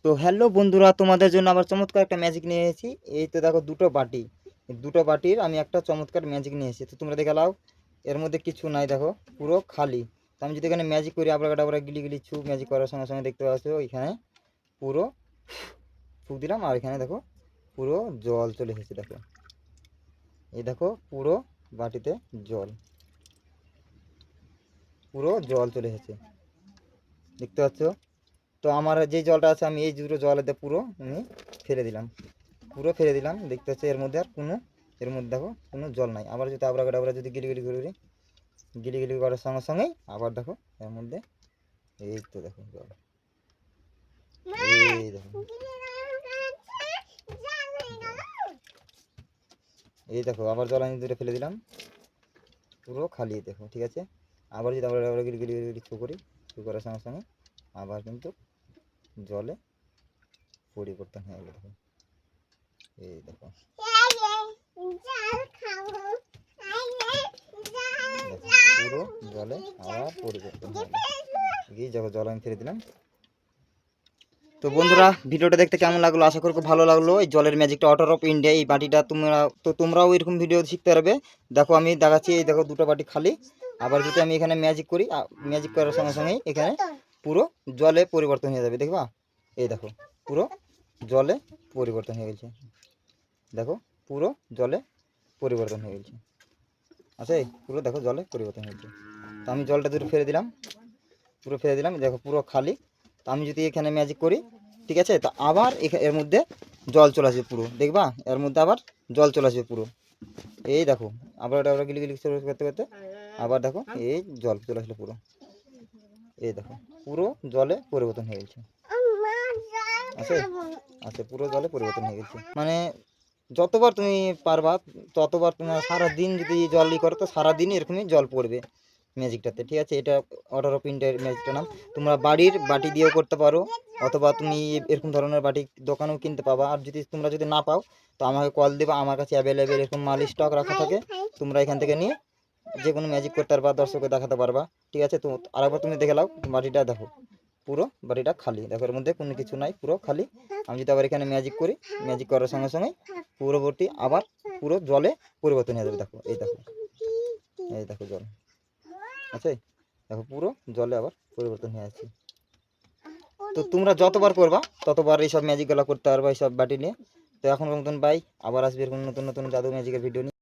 তো হ্যালো বন্ধুরা, তোমাদের জন্য আবার চমৎকার একটা ম্যাজিক নিয়ে এসেছি। এই তো দেখো, দুটো বাটি, দুটো বাটির আমি একটা চমৎকার ম্যাজিক নিয়ে এসেছি। তো তোমরা দেখে নাও, এর মধ্যে কিছু নাই, দেখো পুরো খালি। তো আমি যদি এখানে ম্যাজিক করি, আবার আবার গিলি গিলি ছু ম্যাজিক করার সঙ্গে সঙ্গে দেখতে পাচ্ছ এখানে পুরো ফুক দিলাম, আর এখানে দেখো পুরো জল চলে এসেছে। দেখো, এই দেখো পুরো বাটিতে জল, পুরো জল চলে এসেছে, দেখতে পাচ্ছ? তো আমার যে জলটা আছে, আমি এই দুটো জলেতে পুরো আমি ফেলে দিলাম, পুরো ফেলে দিলাম। দেখতে পাচ্ছি এর মধ্যে আর কোনো, এর মধ্যে দেখো কোনো জল নাই। আবার যদি আবরা যদি গিলি গিলি করি, গিলি গিলি করার সঙ্গে সঙ্গেই আবার দেখো এর মধ্যে এই তো দেখো জল, এই দেখো, এই দেখো আবার জল আমি দূরে ফেলে দিলাম, পুরো খালি। দেখো ঠিক আছে, আবার যদি আমরা গিলি গিলি গিলি ছু করি, ছু করার সঙ্গে সঙ্গে আবার কিন্তু জলে পরিবর্তন হয়ে গেল। দেখো, এই দেখো, পুরো জলে আবার পরিবর্তন হয়ে গেল। এই দেখো জল আমি ফেলে দিলাম। তো বন্ধুরা, ভিডিওটা দেখতে কেমন লাগলো? আশা করি খুব ভালো লাগলো। এই জলের ম্যাজিকটা অর্ডার অফ ইন্ডিয়া, এই বাটিটা তোমরাও এরকম ভিডিও শিখতে পারবে। দেখো আমি দেখাচ্ছি, এই দেখো দুটো বাটি খালি। আবার যদি আমি এখানে ম্যাজিক করি, ম্যাজিক করার সঙ্গে সঙ্গেই এখানে পুরো জলে পরিবর্তন হয়ে যাবে। দেখবা, এই দেখো পুরো জলে পরিবর্তন হয়ে গেছে। দেখো পুরো জলে পরিবর্তন হয়ে গেছে, আচ্ছা পুরো দেখো জলে পরিবর্তন হয়েছে। তো আমি জলটা দুটো ফেলে দিলাম, পুরো ফেলে দিলাম, দেখো পুরো খালি। তো আমি যদি এখানে ম্যাজিক করি, ঠিক আছে, তো আবার এর মধ্যে জল চলে আসবে পুরো। দেখবা এর মধ্যে আবার জল চলে আসবে পুরো। এই দেখো, আবার ওটা গিলি গিলি করতে করতে আবার দেখো এই জল চলে আসলো পুরো। এই দেখো পুরো জলে পরিবর্তন হয়ে গেছে, আছে আছে পুরো জলে পরিবর্তন হয়ে গেছে। মানে যতবার তুমি পারবা ততবার তুমি সারাদিন যদি জল করো, তো সারাদিনই এরকমই জল পড়বে ম্যাজিকটাতে। ঠিক আছে, এটা অর্ডার অফ ইন্ডিয়ার ম্যাজিকটার নাম। তোমরা বাড়ির বাটি দিয়েও করতে পারো, অথবা তুমি এরকম ধরনের বাটি দোকানেও কিনতে পাবা। আর যদি তোমরা যদি না পাও, তো আমাকে কল দেবা, আমার কাছে অ্যাভেলেবেল এরকম মাল স্টক রাখা থাকে। তোমরা এখান থেকে নিয়ে যে কোনো ম্যাজিক করতে পারবা, দর্শককে দেখাতে পারবা। ঠিক আছে, তো আরেকবার তুমি দেখে নাও বাটিটা, দেখো পুরো বাটিটা খালি। দেখো এর মধ্যে কোনো কিছু নাই, পুরো খালি। আমি যদি আবার এখানে ম্যাজিক করি, ম্যাজিক করার সঙ্গে সঙ্গে পূর্ববর্তী আবার পুরো জলে পরিবর্তন হয়ে যাবে। দেখো এই দেখো, এই দেখো জল আছে, দেখো পুরো জলে আবার পরিবর্তন হয়ে আছে। তো তোমরা যতবার করবা ততবার এইসব ম্যাজিকগুলো করতে পারবা এইসব বাটি নিয়ে। তো এখন মতন বাই, আবার আসবে এরকম নতুন নতুন জাদু ম্যাজিকের ভিডিও নিয়ে।